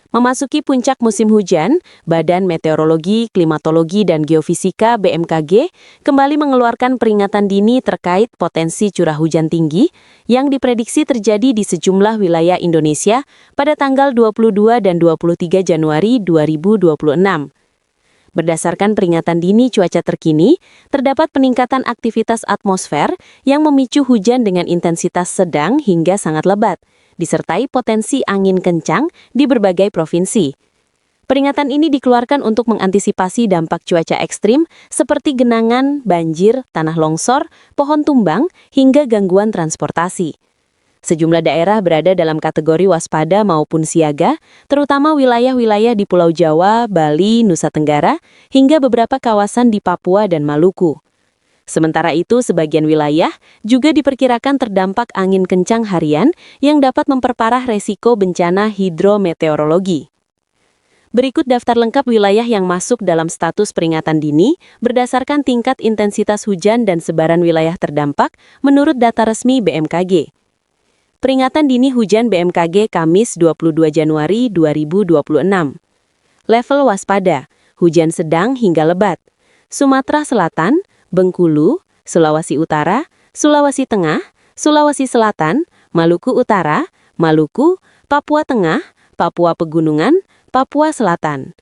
Memasuki puncak musim hujan, Badan Meteorologi, Klimatologi, dan Geofisika (BMKG) kembali mengeluarkan peringatan dini terkait potensi curah hujan tinggi yang diprediksi terjadi di sejumlah wilayah Indonesia pada tanggal 22 dan 23 Januari 2026. Berdasarkan peringatan dini cuaca terkini, terdapat peningkatan aktivitas atmosfer yang memicu hujan dengan intensitas sedang hingga sangat lebat, disertai potensi angin kencang di berbagai provinsi. Peringatan ini dikeluarkan untuk mengantisipasi dampak cuaca ekstrim seperti genangan, banjir, tanah longsor, pohon tumbang, hingga gangguan transportasi. Sejumlah daerah berada dalam kategori waspada maupun siaga, terutama wilayah-wilayah di Pulau Jawa, Bali, Nusa Tenggara, hingga beberapa kawasan di Papua dan Maluku. Sementara itu, sebagian wilayah juga diperkirakan terdampak angin kencang harian yang dapat memperparah resiko bencana hidrometeorologi. Berikut daftar lengkap wilayah yang masuk dalam status peringatan dini berdasarkan tingkat intensitas hujan dan sebaran wilayah terdampak menurut data resmi BMKG. Peringatan dini hujan BMKG Kamis 22 Januari 2026. Level waspada, hujan sedang hingga lebat. Sumatera Selatan, Bengkulu, Sulawesi Utara, Sulawesi Tengah, Sulawesi Selatan, Maluku Utara, Maluku, Papua Tengah, Papua Pegunungan, Papua Selatan.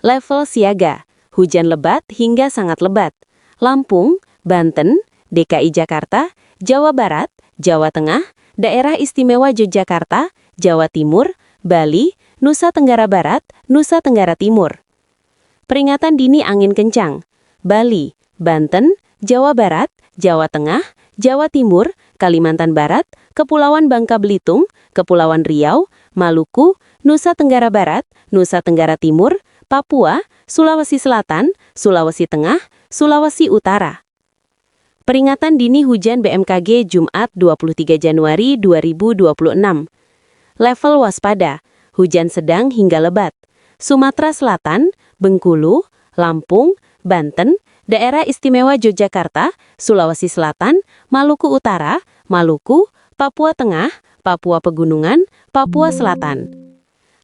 Level siaga, hujan lebat hingga sangat lebat. Lampung, Banten, DKI Jakarta, Jawa Barat, Jawa Tengah, Daerah Istimewa Yogyakarta, Jawa Timur, Bali, Nusa Tenggara Barat, Nusa Tenggara Timur. Peringatan dini angin kencang, Bali, Banten, Jawa Barat, Jawa Tengah, Jawa Timur, Kalimantan Barat, Kepulauan Bangka Belitung, Kepulauan Riau, Maluku, Nusa Tenggara Barat, Nusa Tenggara Timur, Papua, Sulawesi Selatan, Sulawesi Tengah, Sulawesi Utara. Peringatan dini hujan BMKG Jumat 23 Januari 2026. Level waspada, hujan sedang hingga lebat. Sumatera Selatan, Bengkulu, Lampung, Banten, Daerah Istimewa Yogyakarta, Sulawesi Selatan, Maluku Utara, Maluku, Papua Tengah, Papua Pegunungan, Papua Selatan.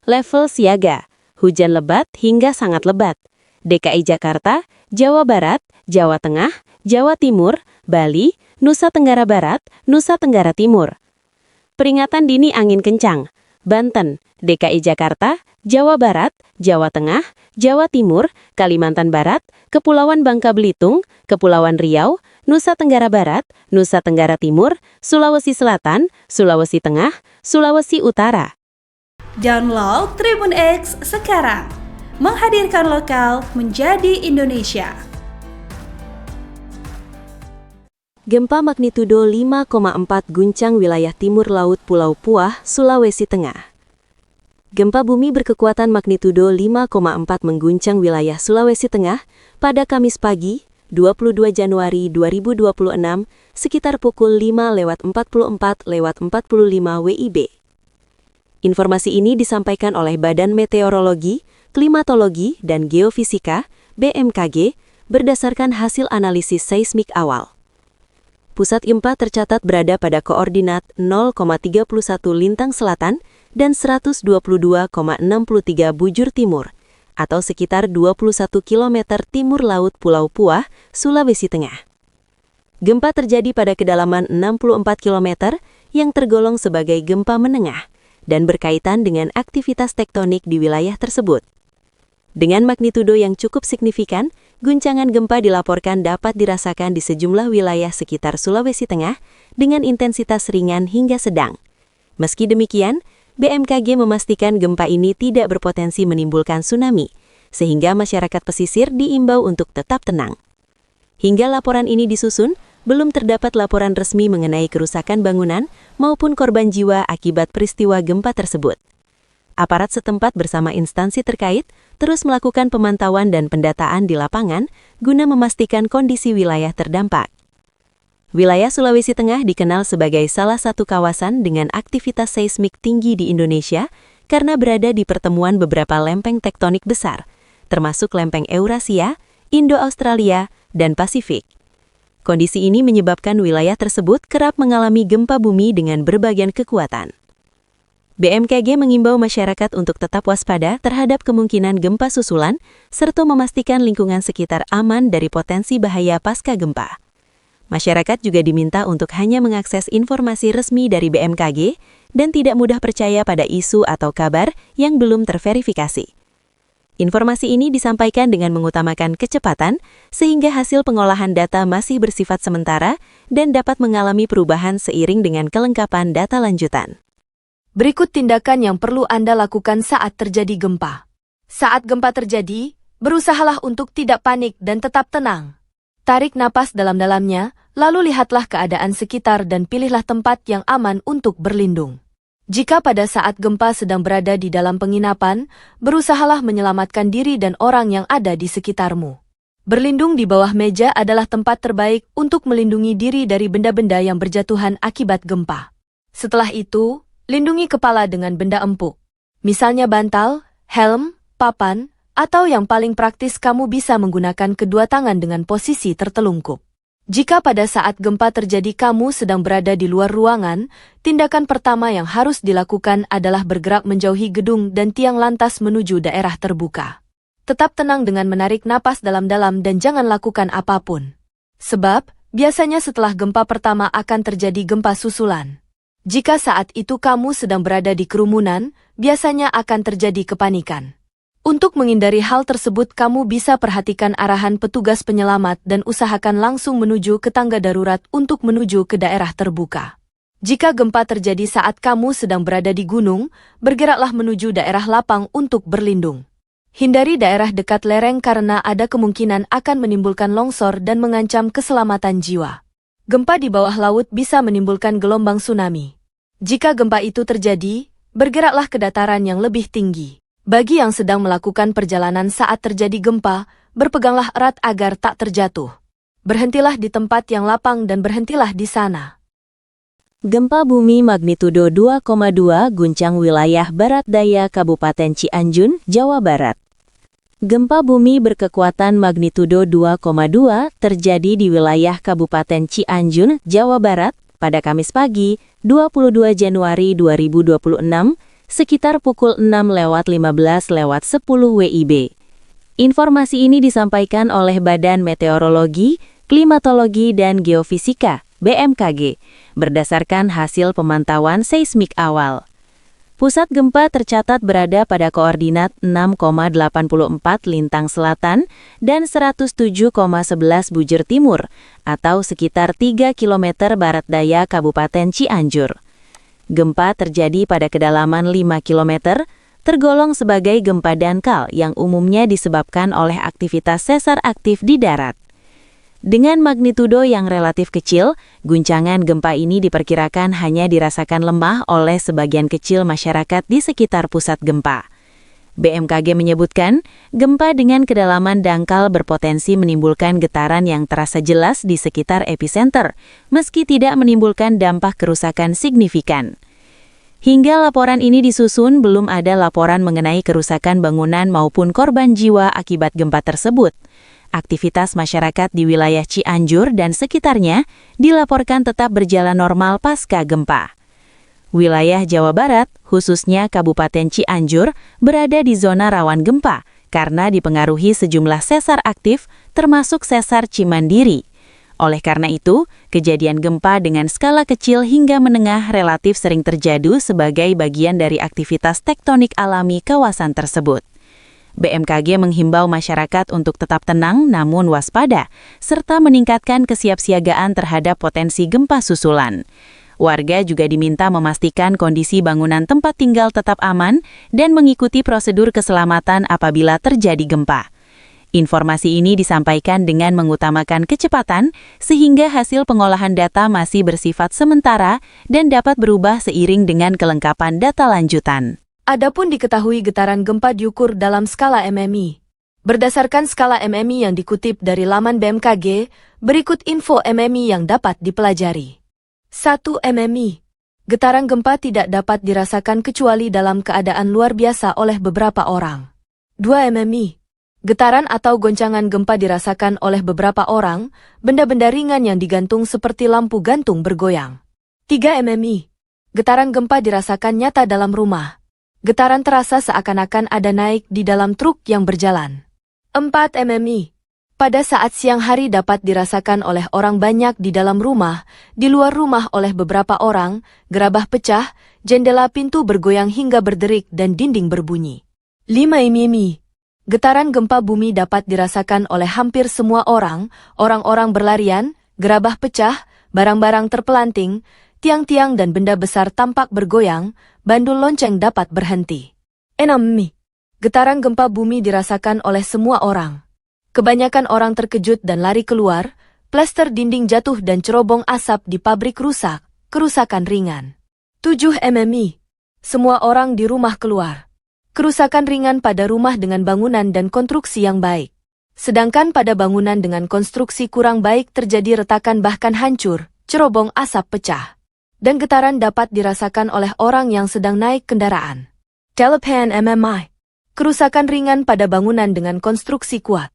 Level siaga, hujan lebat hingga sangat lebat. DKI Jakarta, Jawa Barat, Jawa Tengah, Jawa Timur, Bali, Nusa Tenggara Barat, Nusa Tenggara Timur. Peringatan dini angin kencang, Banten, DKI Jakarta, Jawa Barat, Jawa Tengah, Jawa Timur, Kalimantan Barat, Kepulauan Bangka Belitung, Kepulauan Riau, Nusa Tenggara Barat, Nusa Tenggara Timur, Sulawesi Selatan, Sulawesi Tengah, Sulawesi Utara. Download Tribun X sekarang, menghadirkan lokal menjadi Indonesia. Gempa magnitudo 5,4 guncang wilayah timur laut Pulau Puah, Sulawesi Tengah. Gempa bumi berkekuatan magnitudo 5,4 mengguncang wilayah Sulawesi Tengah pada Kamis pagi, 22 Januari 2026, sekitar pukul 5:44:45 WIB. Informasi ini disampaikan oleh Badan Meteorologi, Klimatologi, dan Geofisika (BMKG) berdasarkan hasil analisis seismik awal. Pusat gempa tercatat berada pada koordinat 0,31 lintang selatan dan 122,63 bujur timur, atau sekitar 21 km timur laut Pulau Puah, Sulawesi Tengah. Gempa terjadi pada kedalaman 64 km yang tergolong sebagai gempa menengah dan berkaitan dengan aktivitas tektonik di wilayah tersebut. Dengan magnitudo yang cukup signifikan, guncangan gempa dilaporkan dapat dirasakan di sejumlah wilayah sekitar Sulawesi Tengah dengan intensitas ringan hingga sedang. Meski demikian, BMKG memastikan gempa ini tidak berpotensi menimbulkan tsunami, sehingga masyarakat pesisir diimbau untuk tetap tenang. Hingga laporan ini disusun, belum terdapat laporan resmi mengenai kerusakan bangunan maupun korban jiwa akibat peristiwa gempa tersebut. Aparat setempat bersama instansi terkait terus melakukan pemantauan dan pendataan di lapangan guna memastikan kondisi wilayah terdampak. Wilayah Sulawesi Tengah dikenal sebagai salah satu kawasan dengan aktivitas seismik tinggi di Indonesia karena berada di pertemuan beberapa lempeng tektonik besar, termasuk lempeng Eurasia, Indo-Australia, dan Pasifik. Kondisi ini menyebabkan wilayah tersebut kerap mengalami gempa bumi dengan berbagai kekuatan. BMKG mengimbau masyarakat untuk tetap waspada terhadap kemungkinan gempa susulan, serta memastikan lingkungan sekitar aman dari potensi bahaya pasca gempa. Masyarakat juga diminta untuk hanya mengakses informasi resmi dari BMKG dan tidak mudah percaya pada isu atau kabar yang belum terverifikasi. Informasi ini disampaikan dengan mengutamakan kecepatan, sehingga hasil pengolahan data masih bersifat sementara dan dapat mengalami perubahan seiring dengan kelengkapan data lanjutan. Berikut tindakan yang perlu Anda lakukan saat terjadi gempa. Saat gempa terjadi, berusahalah untuk tidak panik dan tetap tenang. Tarik napas dalam-dalamnya, lalu lihatlah keadaan sekitar dan pilihlah tempat yang aman untuk berlindung. Jika pada saat gempa sedang berada di dalam penginapan, berusahalah menyelamatkan diri dan orang yang ada di sekitarmu. Berlindung di bawah meja adalah tempat terbaik untuk melindungi diri dari benda-benda yang berjatuhan akibat gempa. Setelah itu, lindungi kepala dengan benda empuk. Misalnya bantal, helm, papan, atau yang paling praktis kamu bisa menggunakan kedua tangan dengan posisi tertelungkup. Jika pada saat gempa terjadi kamu sedang berada di luar ruangan, tindakan pertama yang harus dilakukan adalah bergerak menjauhi gedung dan tiang lantas menuju daerah terbuka. Tetap tenang dengan menarik napas dalam-dalam dan jangan lakukan apapun. Sebab, biasanya setelah gempa pertama akan terjadi gempa susulan. Jika saat itu kamu sedang berada di kerumunan, biasanya akan terjadi kepanikan. Untuk menghindari hal tersebut, kamu bisa perhatikan arahan petugas penyelamat dan usahakan langsung menuju ke tangga darurat untuk menuju ke daerah terbuka. Jika gempa terjadi saat kamu sedang berada di gunung, bergeraklah menuju daerah lapang untuk berlindung. Hindari daerah dekat lereng karena ada kemungkinan akan menimbulkan longsor dan mengancam keselamatan jiwa. Gempa di bawah laut bisa menimbulkan gelombang tsunami. Jika gempa itu terjadi, bergeraklah ke dataran yang lebih tinggi. Bagi yang sedang melakukan perjalanan saat terjadi gempa, berpeganglah erat agar tak terjatuh. Berhentilah di tempat yang lapang dan berhentilah di sana. Gempa bumi magnitudo 2,2 guncang wilayah barat daya Kabupaten Cianjur, Jawa Barat. Gempa bumi berkekuatan magnitudo 2,2 terjadi di wilayah Kabupaten Cianjur, Jawa Barat pada Kamis pagi, 22 Januari 2026, sekitar pukul 6:15:10 WIB. Informasi ini disampaikan oleh Badan Meteorologi, Klimatologi dan Geofisika (BMKG) berdasarkan hasil pemantauan seismik awal. Pusat gempa tercatat berada pada koordinat 6,84 lintang selatan dan 107,11 bujur timur, atau sekitar 3 km barat daya Kabupaten Cianjur. Gempa terjadi pada kedalaman 5 km, tergolong sebagai gempa dangkal yang umumnya disebabkan oleh aktivitas sesar aktif di darat. Dengan magnitudo yang relatif kecil, guncangan gempa ini diperkirakan hanya dirasakan lemah oleh sebagian kecil masyarakat di sekitar pusat gempa. BMKG menyebutkan, gempa dengan kedalaman dangkal berpotensi menimbulkan getaran yang terasa jelas di sekitar epicenter, meski tidak menimbulkan dampak kerusakan signifikan. Hingga laporan ini disusun, belum ada laporan mengenai kerusakan bangunan maupun korban jiwa akibat gempa tersebut. Aktivitas masyarakat di wilayah Cianjur dan sekitarnya dilaporkan tetap berjalan normal pasca gempa. Wilayah Jawa Barat, khususnya Kabupaten Cianjur, berada di zona rawan gempa karena dipengaruhi sejumlah sesar aktif, termasuk sesar Cimandiri. Oleh karena itu, kejadian gempa dengan skala kecil hingga menengah relatif sering terjadi sebagai bagian dari aktivitas tektonik alami kawasan tersebut. BMKG menghimbau masyarakat untuk tetap tenang namun waspada, serta meningkatkan kesiapsiagaan terhadap potensi gempa susulan. Warga juga diminta memastikan kondisi bangunan tempat tinggal tetap aman dan mengikuti prosedur keselamatan apabila terjadi gempa. Informasi ini disampaikan dengan mengutamakan kecepatan, sehingga hasil pengolahan data masih bersifat sementara dan dapat berubah seiring dengan kelengkapan data lanjutan. Adapun diketahui getaran gempa diukur dalam skala MMI. Berdasarkan skala MMI yang dikutip dari laman BMKG, berikut info MMI yang dapat dipelajari. 1. MMI. Getaran gempa tidak dapat dirasakan kecuali dalam keadaan luar biasa oleh beberapa orang. 2. MMI. Getaran atau goncangan gempa dirasakan oleh beberapa orang, benda-benda ringan yang digantung seperti lampu gantung bergoyang. 3. MMI. Getaran gempa dirasakan nyata dalam rumah. Getaran terasa seakan-akan ada naik di dalam truk yang berjalan. 4 mmi. Pada saat siang hari dapat dirasakan oleh orang banyak di dalam rumah, di luar rumah oleh beberapa orang, gerabah pecah, jendela pintu bergoyang hingga berderik dan dinding berbunyi. 5 mmi. Getaran gempa bumi dapat dirasakan oleh hampir semua orang, orang-orang berlarian, gerabah pecah, barang-barang terpelanting, tiang-tiang dan benda besar tampak bergoyang, bandul lonceng dapat berhenti. 6 mmi. Getaran gempa bumi dirasakan oleh semua orang. Kebanyakan orang terkejut dan lari keluar, plester dinding jatuh dan cerobong asap di pabrik rusak, kerusakan ringan. 7 mmi. Semua orang di rumah keluar. Kerusakan ringan pada rumah dengan bangunan dan konstruksi yang baik. Sedangkan pada bangunan dengan konstruksi kurang baik terjadi retakan bahkan hancur, cerobong asap pecah. Dan getaran dapat dirasakan oleh orang yang sedang naik kendaraan. 8 mmi. Kerusakan ringan pada bangunan dengan konstruksi kuat.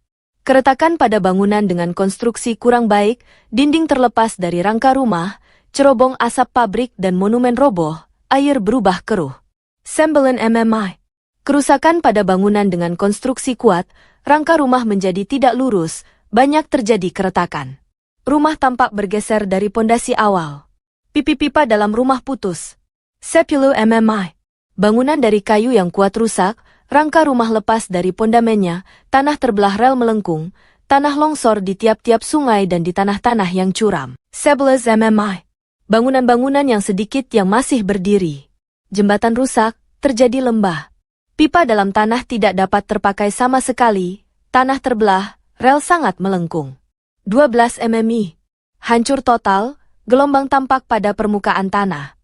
Keretakan pada bangunan dengan konstruksi kurang baik, dinding terlepas dari rangka rumah, cerobong asap pabrik dan monumen roboh, air berubah keruh. 9 mmi. Kerusakan pada bangunan dengan konstruksi kuat, rangka rumah menjadi tidak lurus, banyak terjadi keretakan. Rumah tampak bergeser dari pondasi awal. Pipi-pipa dalam rumah putus. 10 mmi. Bangunan dari kayu yang kuat rusak, rangka rumah lepas dari pondamennya, tanah terbelah rel melengkung, tanah longsor di tiap-tiap sungai dan di tanah-tanah yang curam. 11 mmi. Bangunan-bangunan yang sedikit yang masih berdiri. Jembatan rusak, terjadi lembah. Pipa dalam tanah tidak dapat terpakai sama sekali, tanah terbelah, rel sangat melengkung. 12 mmi. Hancur total, gelombang tampak pada permukaan tanah.